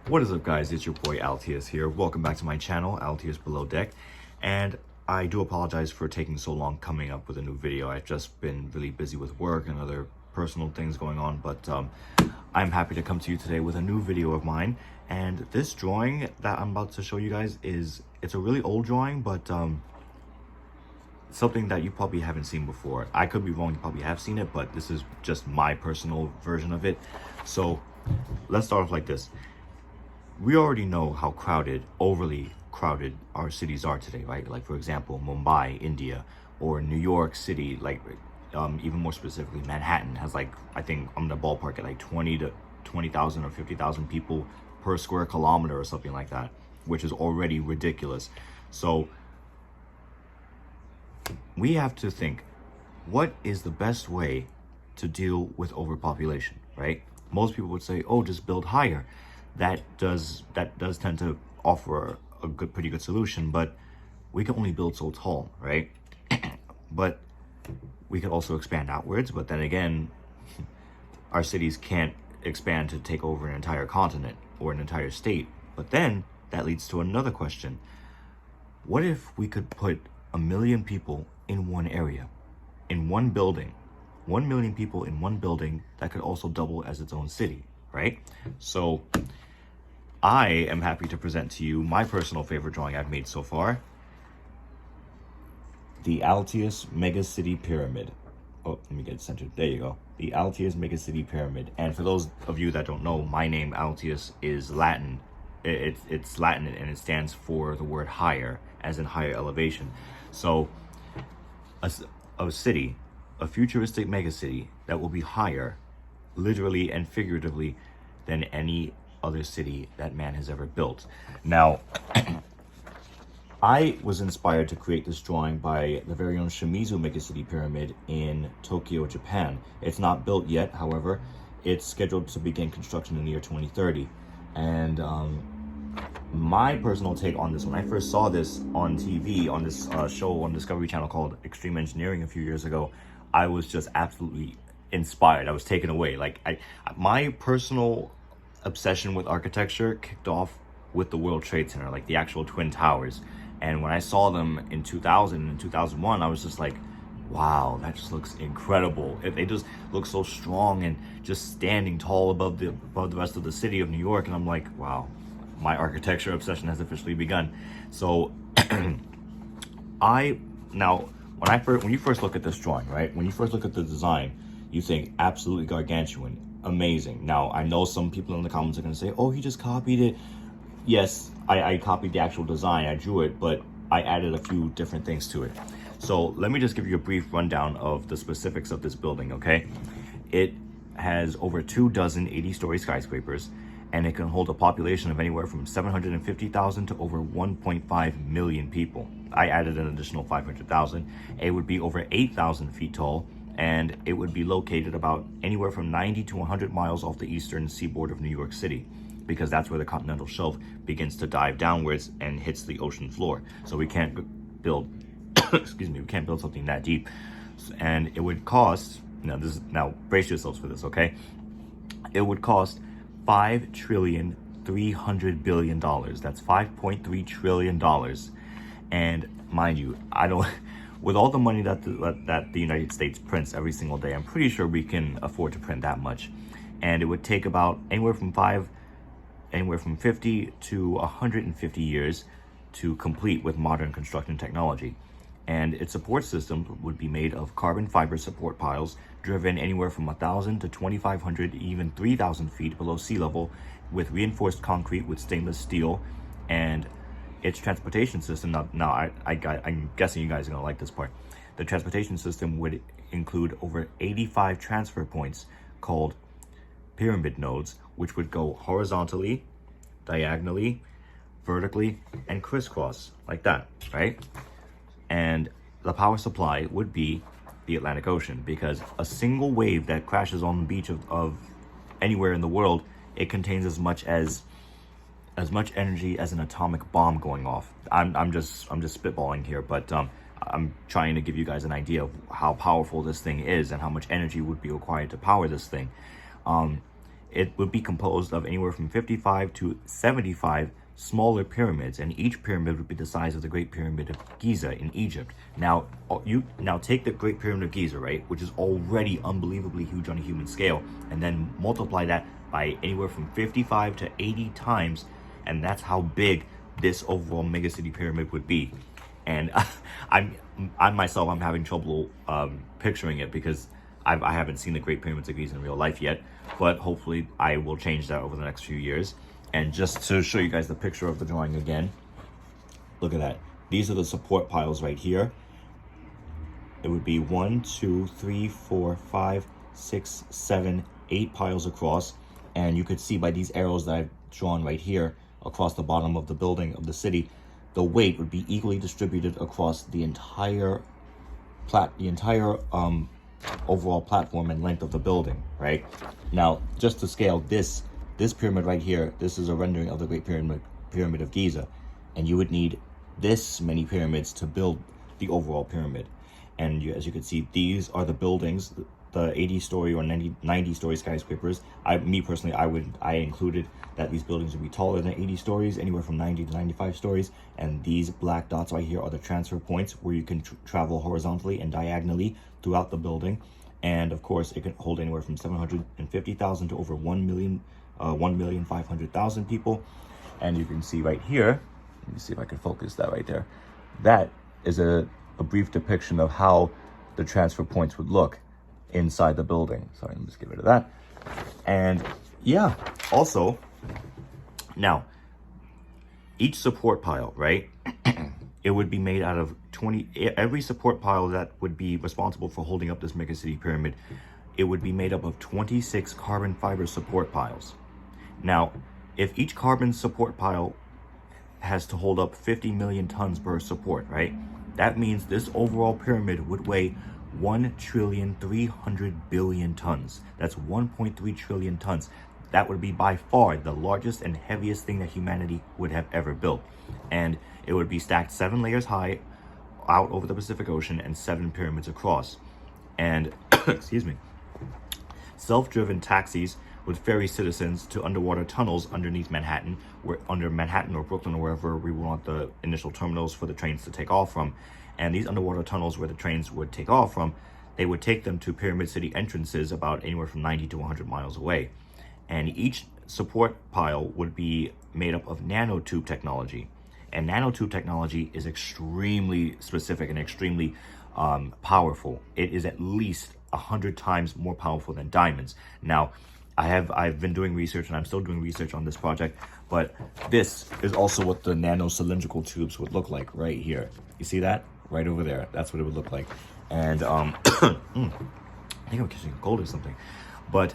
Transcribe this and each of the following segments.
What is up, guys? It's your boy Altius here. Welcome back to my channel, Altius Below Deck. And I do apologize for taking so long coming up with a new video. I've just been really busy with work and other personal things going on, but I'm happy to come to you today with a new video of mine. And this drawing that I'm about to show you guys it's a really old drawing, but something that you probably haven't seen before. I could be wrong, you probably have seen it, but this is just my personal version of it. So let's start off like this. We already know how overly crowded our cities are today, right? Like, for example, Mumbai, India, or New York City, like even more specifically, Manhattan has, like, I think I'm in the ballpark at like 20,000 or 50,000 people per square kilometer or something like that, which is already ridiculous. So we have to think, what is the best way to deal with overpopulation, right? Most people would say, oh, just build higher. That does tend to offer a pretty good solution, but we can only build so tall, right? But we could also expand outwards, but then again, our cities can't expand to take over an entire continent or an entire state. But then that leads to another question. What if we could put 1 million people in one area, in one building? 1 million people in one building that could also double as its own city, right? So I am happy to present to you my personal favorite drawing I've made so far. The Altius Megacity Pyramid. Oh, let me get it centered. There you go. The Altius Megacity Pyramid. And for those of you that don't know, my name Altius is Latin. It's Latin and it stands for the word higher, as in higher elevation. So a city, a futuristic megacity that will be higher, literally and figuratively, than any other city that man has ever built. Now, I was inspired to create this drawing by the very own SHIMIZU Megacity Pyramid in Tokyo, Japan. It's not built yet, however. It's scheduled to begin construction in the year 2030. And my personal take on this, when I first saw this on TV, on this show on Discovery Channel called Extreme Engineering a few years ago, I was just absolutely inspired. I was taken away. Like, my personal obsession with architecture kicked off with the World Trade Center, like the actual Twin Towers. And when I saw them in 2000 and 2001, I was just like, wow, that just looks incredible. They just look so strong and just standing tall above the rest of the city of New York. And I'm like, wow, my architecture obsession has officially begun. So when you first look at this drawing, right? When you first look at the design, you think absolutely gargantuan, amazing. Now, I know some people in the comments are going to say, oh, he just copied it. Yes, I copied the actual design, I drew it, but I added a few different things to it. So let me just give you a brief rundown of the specifics of this building, okay? It has over 24 80-story skyscrapers, and it can hold a population of anywhere from 750,000 to over 1.5 million people. I added an additional 500,000. It would be over 8,000 feet tall, and it would be located about anywhere from 90 to 100 miles off the eastern seaboard of New York City, because that's where the continental shelf begins to dive downwards and hits the ocean floor. So we can't build, excuse me, we can't build something that deep. And it would cost, now brace yourselves for this, okay? It would cost $5.3 trillion. That's $5.3 trillion. And mind you, with all the money that the United States prints every single day, I'm pretty sure we can afford to print that much. And it would take about anywhere from 50 to 150 years to complete with modern construction technology. And its support system would be made of carbon fiber support piles driven anywhere from 1,000 to 2,500, even 3,000 feet below sea level, with reinforced concrete with stainless steel. And its transportation system, I'm guessing you guys are gonna like this part. The transportation system would include over 85 transfer points called pyramid nodes, which would go horizontally, diagonally, vertically, and crisscross like that, right? And the power supply would be the Atlantic Ocean, because a single wave that crashes on the beach of anywhere in the world, it contains as much energy as an atomic bomb going off. I'm just spitballing here, but I'm trying to give you guys an idea of how powerful this thing is and how much energy would be required to power this thing. it would be composed of anywhere from 55 to 75 smaller pyramids, and each pyramid would be the size of the Great Pyramid of Giza in Egypt. Now, you take the Great Pyramid of Giza, right, which is already unbelievably huge on a human scale, and then multiply that by anywhere from 55 to 80 times, and that's how big this overall megacity pyramid would be. And I myself, I'm having trouble picturing it because I haven't seen the Great Pyramids of Giza in real life yet, but hopefully I will change that over the next few years. And just to show you guys the picture of the drawing again, look at that. These are the support piles right here. It would be 1, 2, 3, 4, 5, 6, 7, 8 piles across. And you could see by these arrows that I've drawn right here across the bottom of the building of the city, the weight would be equally distributed across the entire overall platform and length of the building, right? Now, just to scale this pyramid right here, this is a rendering of the Great Pyramid of Giza, and you would need this many pyramids to build the overall pyramid. And as you can see, these are the buildings, the 80-story or 90-story skyscrapers. Me personally, I included that these buildings would be taller than 80 stories, anywhere from 90 to 95 stories. And these black dots right here are the transfer points where you can travel horizontally and diagonally throughout the building. And of course, it can hold anywhere from 750,000 to over 1,500,000 people. And you can see right here, let me see if I can focus that right there. That is a brief depiction of how the transfer points would look inside the building. Sorry, let me just get rid of that. And yeah, also, now, each support pile, right? It would be made out of every support pile that would be responsible for holding up this megacity pyramid, it would be made up of 26 carbon fiber support piles. Now, if each carbon support pile has to hold up 50 million tons per support, right? That means this overall pyramid would weigh 1,300,000,000,000,000 tons. That's 1.3 trillion tons. That would be by far the largest and heaviest thing that humanity would have ever built. And it would be stacked 7 layers high out over the Pacific Ocean and 7 pyramids across. And, excuse me, self-driven taxis would ferry citizens to underwater tunnels underneath Manhattan, under Manhattan or Brooklyn or wherever we want the initial terminals for the trains to take off from. And these underwater tunnels where the trains would take off from, they would take them to Pyramid City entrances about anywhere from 90 to 100 miles away. And each support pile would be made up of nanotube technology. And nanotube technology is extremely specific and extremely powerful. It is at least 100 times more powerful than diamonds. Now, I've been doing research, and I'm still doing research on this project, but this is also what the nano cylindrical tubes would look like right here. You see that? Right over there. That's what it would look like. And I think I'm catching a cold or something. But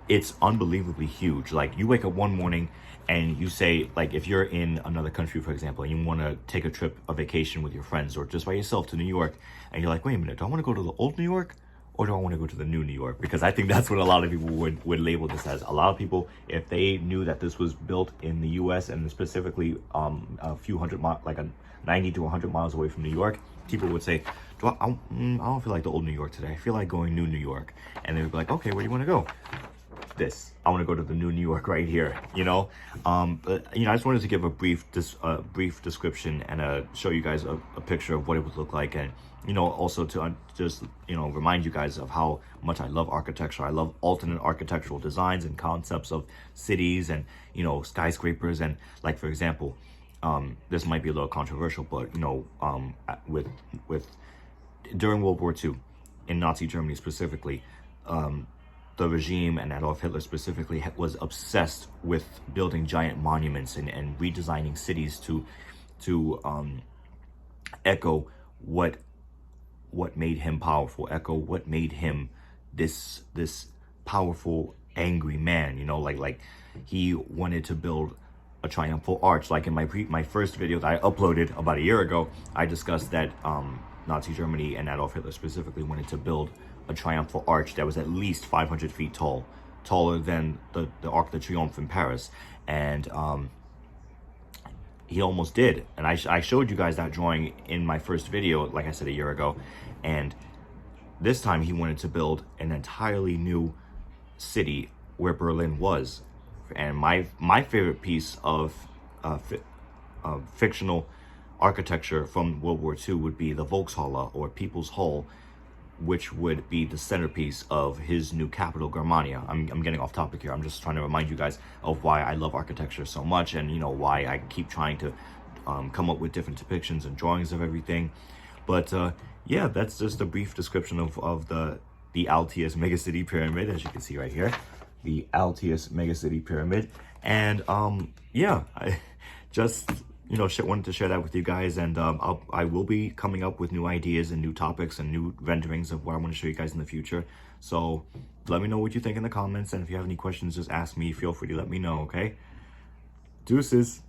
it's unbelievably huge. Like, you wake up one morning and you say, like, if you're in another country, for example, and you want to take a trip, a vacation with your friends or just by yourself to New York, and you're like, wait a minute, do I want to go to the old New York or do I want to go to the new New York? Because I think that's what a lot of people would label this as. A lot of people, if they knew that this was built in the US and specifically a few hundred miles, like 90 to 100 miles away from New York, people would say, I don't feel like the old New York today. I feel like going new New York. And they would be like, okay, where do you want to go? This. I want to go to the new New York right here, you know? But, you know, I just wanted to give a brief description and show you guys a picture of what it would look like. And, you know, also to just, you know, remind you guys of how much I love architecture. I love alternate architectural designs and concepts of cities and, you know, skyscrapers. And, like, for example, this might be a little controversial, but, you know, during World War II, in Nazi Germany specifically, the regime and Adolf Hitler specifically was obsessed with building giant monuments and redesigning cities to echo what made him powerful, echo what made him this powerful, angry man. You know, like he wanted to build a triumphal arch. Like in my first video that I uploaded about a year ago, I discussed that Nazi Germany and Adolf Hitler specifically wanted to build a triumphal arch that was at least 500 feet tall, taller than the Arc de Triomphe in Paris. And he almost did. And I showed you guys that drawing in my first video, like I said, a year ago. And this time he wanted to build an entirely new city where Berlin was. And my favorite piece of fictional architecture from World War II would be the Volkshalle, or People's Hall, which would be the centerpiece of his new capital, Germania. I'm getting off topic here. I'm just trying to remind you guys of why I love architecture so much, and you know why I keep trying to come up with different depictions and drawings of everything. But yeah, that's just a brief description of the Altius Megacity Pyramid, as you can see right here, the Altius Megacity Pyramid. And yeah, I just wanted to share that with you guys, and I will be coming up with new ideas and new topics and new renderings of what I want to show you guys in the future. So let me know what you think in the comments, and if you have any questions, just ask me. Feel free to let me know, okay? Deuces.